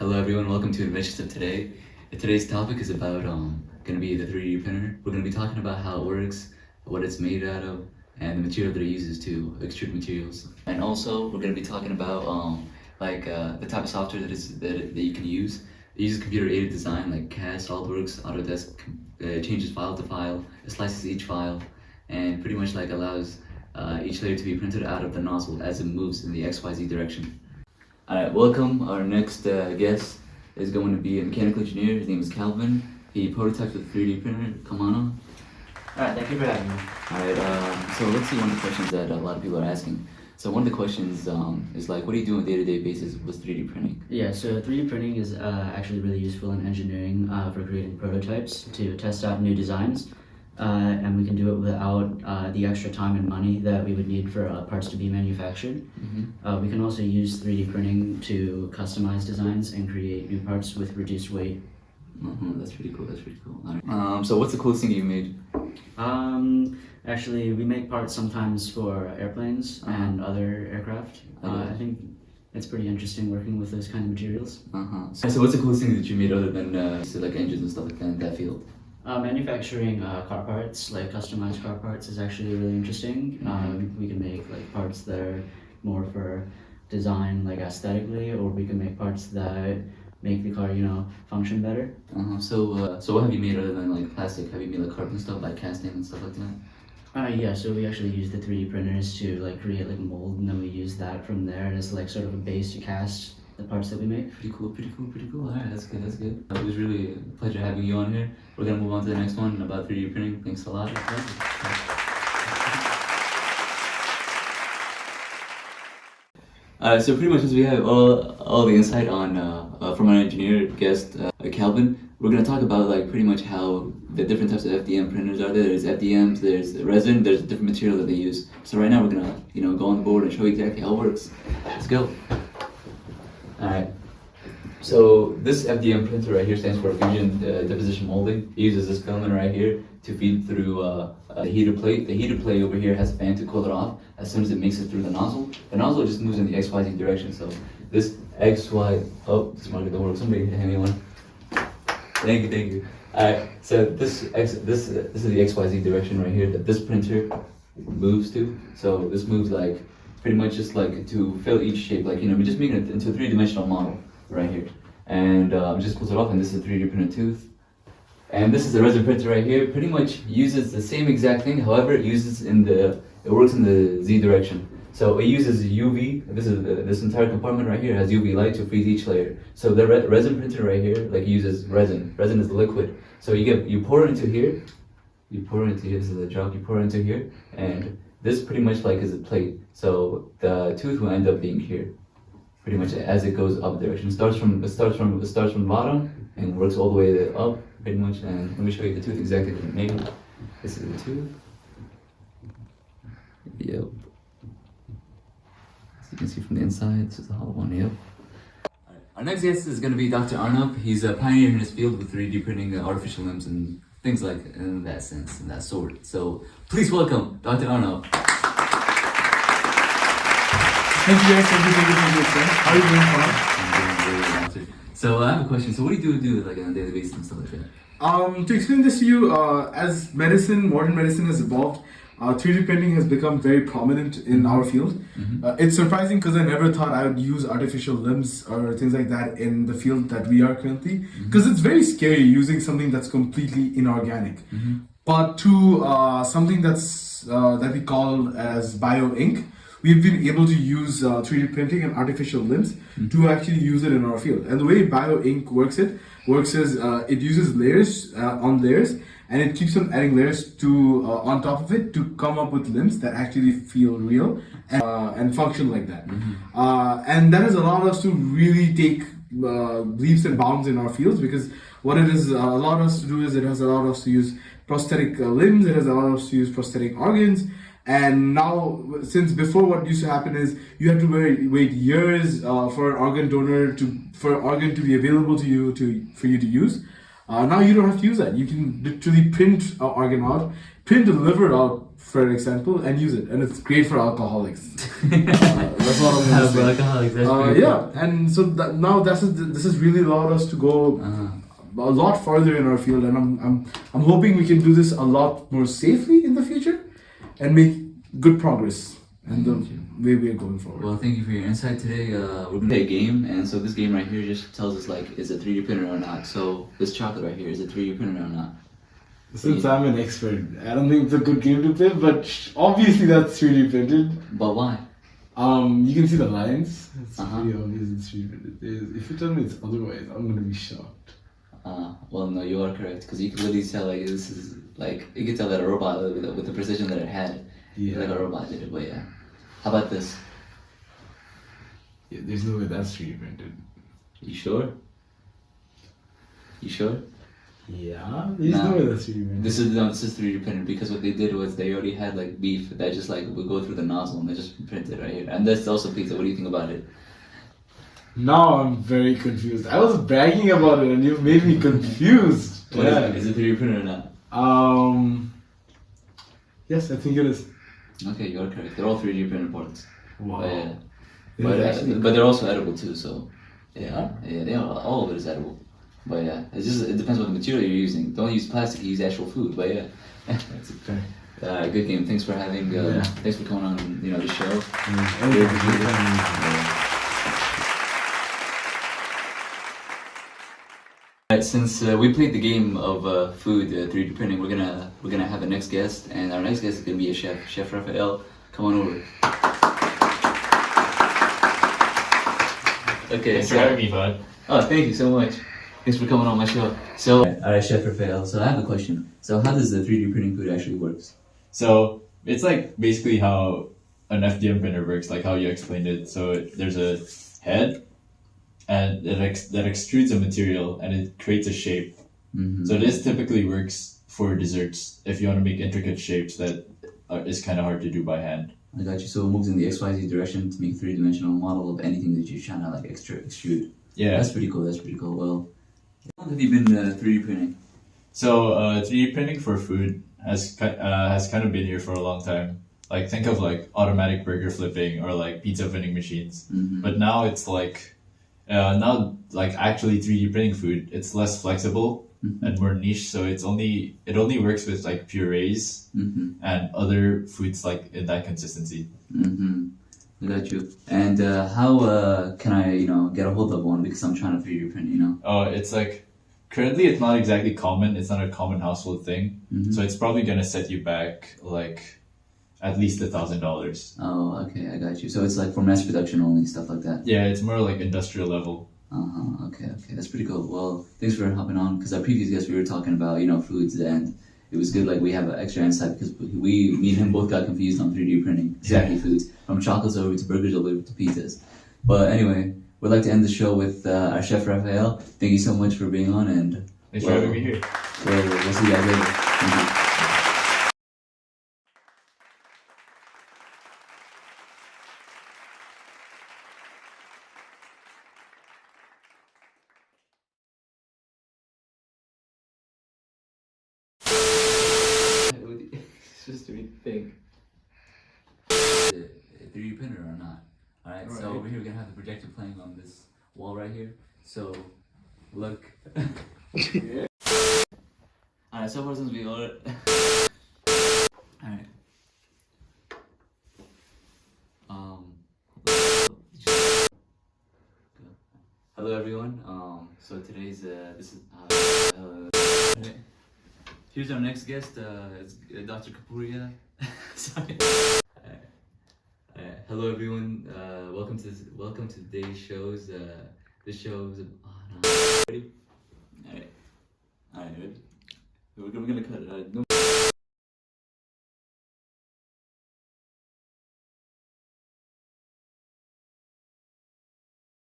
Hello everyone, welcome to Adventures of Today. Today's topic is about gonna be the 3D printer. We're gonna be talking about how it works, what it's made out of, and the material that it uses to extrude materials. And also we're gonna be talking about the type of software that you can use. It uses computer-aided design like CAD, SolidWorks, Autodesk. It changes file to file, it slices each file, and pretty much allows each layer to be printed out of the nozzle as it moves in the XYZ direction. Alright, welcome. Our next guest is going to be a mechanical engineer. His name is Calvin. He prototypes with a 3D printer. Come on up. Alright, thank you for having me. Alright, so let's see one of the questions that a lot of people are asking. So one of the questions is what do you do on a day-to-day basis with 3D printing? Yeah, so 3D printing is actually really useful in engineering for creating prototypes to test out new designs. And we can do it without the extra time and money that we would need for parts to be manufactured. Mm-hmm. We can also use 3D printing to customize designs and create new parts with reduced weight. Mm-hmm. That's pretty cool, that's pretty cool. Right. So what's the coolest thing you made? Actually, we make parts sometimes for airplanes and other aircraft. I think it's pretty interesting working with those kind of materials. So what's the coolest thing that you made other than engines and stuff like that in that field? Manufacturing car parts, customized car parts, is actually really interesting. We can make parts that are more for design, aesthetically, or we can make parts that make the car, function better. So what have you made other than plastic? Have you made carbon stuff, casting and stuff like that? Yeah, so we actually use the 3D printers to create a mold, and then we use that from there as sort of a base to cast the parts that we make. Pretty cool. Alright, that's good. It was really a pleasure having you on here. We're gonna move on to the next one about 3D printing. Thanks a lot. So pretty much as we have all the insight on from our engineer guest Calvin, we're gonna talk about pretty much how the different types of FDM printers are there. There's FDMs, there's resin, there's different material that they use. So right now we're gonna go on the board and show you exactly how it works. Let's go. Alright, so this FDM printer right here stands for Fusion Deposition Molding. It uses this filament right here to feed through the heater plate. The heater plate over here has a fan to cool it off as soon as it makes it through the nozzle. The nozzle just moves in the XYZ direction, so this XY, oh, this might be the work, somebody hand me one. Thank you. Alright, so this is the XYZ direction right here that this printer moves to. So this moves pretty much just to fill each shape, we're just making it into a 3-dimensional model right here. And just close it off, and this is a 3D printed tooth. And this is the resin printer right here. Pretty much uses the same exact thing, however it works in the Z direction. So it uses UV, this entire compartment right here has UV light to freeze each layer. So the resin printer right here uses resin. Resin is the liquid. So you pour it into here, this is a jug, you pour it into here, and this pretty much is a plate. So the tooth will end up being here, pretty much as it goes up direction. It starts from the bottom and works all the way up, pretty much. And let me show you the tooth exactly that it made. This is the tooth. Yep. As you can see from the inside, this is the hollow one. Yep. Our next guest is going to be Dr. Arnab. He's a pioneer in his field with 3D printing artificial limbs and things in that sense, in that sort. So please welcome Dr. Arnab. Thank you guys, thank you. How are you doing, Farhan? I'm doing great, Doctor. So I have a question. So what do you do on a daily basis and stuff like that? To explain this to you, as modern medicine has evolved, 3D printing has become very prominent in our field. It's surprising because I never thought I would use artificial limbs or things like that in the field that we are currently, because it's very scary using something that's completely inorganic. But to something that we call as bio-ink, we've been able to use 3D printing and artificial limbs to actually use it in our field. And the way bio-ink works is it uses layers on layers, and it keeps on adding layers on top of it to come up with limbs that actually feel real and function like that. And that has allowed us to really take leaps and bounds in our fields, because what it has allowed us to do is it has allowed us to use prosthetic limbs, it has allowed us to use prosthetic organs. And now, since before what used to happen is you have to wait years for an organ donor for an organ to be available to you for you to use. Now you don't have to use that. You can literally print an organ out, print the liver out, for example, and use it, and it's great for alcoholics. That's what I'm gonna say. Alcoholics, that's pretty Yeah, and so now this has really allowed us to go a lot farther in our field, and I'm hoping we can do this a lot more safely in the future, and make good progress in the way we are going forward. Well, thank you for your insight today. We're gonna play a game, and so this game right here just tells us like, is it 3D printer or not? So this chocolate right here, is it 3D printer or not? Since I'm an expert, I don't think it's a good game to play, but obviously that's 3D printed. But why? You can see the lines. It's Uh-huh. pretty obvious it's 3D printed. If you tell me it's otherwise, I'm gonna be shocked. Well, no, you are correct, because you can literally tell like this is like you can tell that a robot with the precision that it had, Yeah. like a robot did it. But yeah, how about this? Yeah, there's no way that's 3D printed. You sure? You sure? Yeah, there's Nah. no way that's 3D printed. This is 3D printed because what they did was they already had like beef that just like would go through the nozzle and they just printed right here. And that's also pizza. What do you think about it? Now I'm very confused. I was bragging about it and you made me confused. What Yeah. is it 3D printed or not? Yes, I think it is. Okay, you are correct. They're all 3D printed parts. Wow. But, yeah. It's actually- But they're also edible too. So yeah, they are, all of it is edible. But yeah, it depends on the material you're using. Don't use plastic. Use actual food. But yeah, that's Okay. good game. Thanks for having. Yeah. Thanks for coming on. The show. Yeah. Alright, since we played the game of food 3D printing, we're gonna have a next guest, and our next guest is gonna be a chef, Chef Raphael. Come on over. Okay. Thanks for having me, bud. Oh, thank you so much. Thanks for coming on my show. So, alright, Chef Raphael. So I have a question. So how does the 3D printing food actually works? So it's like basically how an FDM printer works, like how you explained it. So there's a head, and that extrudes a material and it creates a shape. Mm-hmm. So this typically works for desserts if you want to make intricate shapes that is kind of hard to do by hand. I got you. So it moves in the XYZ direction to make a three-dimensional model of anything that you're trying to like extrude. Yeah. That's pretty cool. That's pretty cool. Well, how long have you been 3D printing? So 3D printing for food has kind of been here for a long time. Like think of like automatic burger flipping or like pizza vending machines. Mm-hmm. But now it's like actually 3D printing food. It's less flexible and more niche. So it only works with like purees and other foods like in that consistency. I got you. And how can I get a hold of one, because I'm trying to 3D print. Oh, it's like currently it's not exactly common. It's not a common household thing. So it's probably gonna set you back like at least $1,000. Oh, okay, I got you. So it's like for mass production only, stuff like that. Yeah, it's more like industrial level. Okay, that's pretty cool. Well, thanks for hopping on, because our previous guest, we were talking about foods, and it was good. Like we have an extra insight because me and him both got confused on 3D printing exactly foods, from chocolates over to burgers over to pizzas. But anyway, we'd like to end the show with our chef Raphael. Thank you so much for being on, and Thanks for having me here. We'll see you guys later. Thank you. It's just a thing. 3D printer or not? Alright, so over here we're gonna have the projector playing on this wall right here. So, look. Alright, so far since we got it. Alright. Hello everyone. So today's okay. Here's our next guest. It's Dr. Kapuria. Sorry. Hello everyone. Welcome to today's shows. This show's no. Ready? All right. Ready? We're gonna cut it. No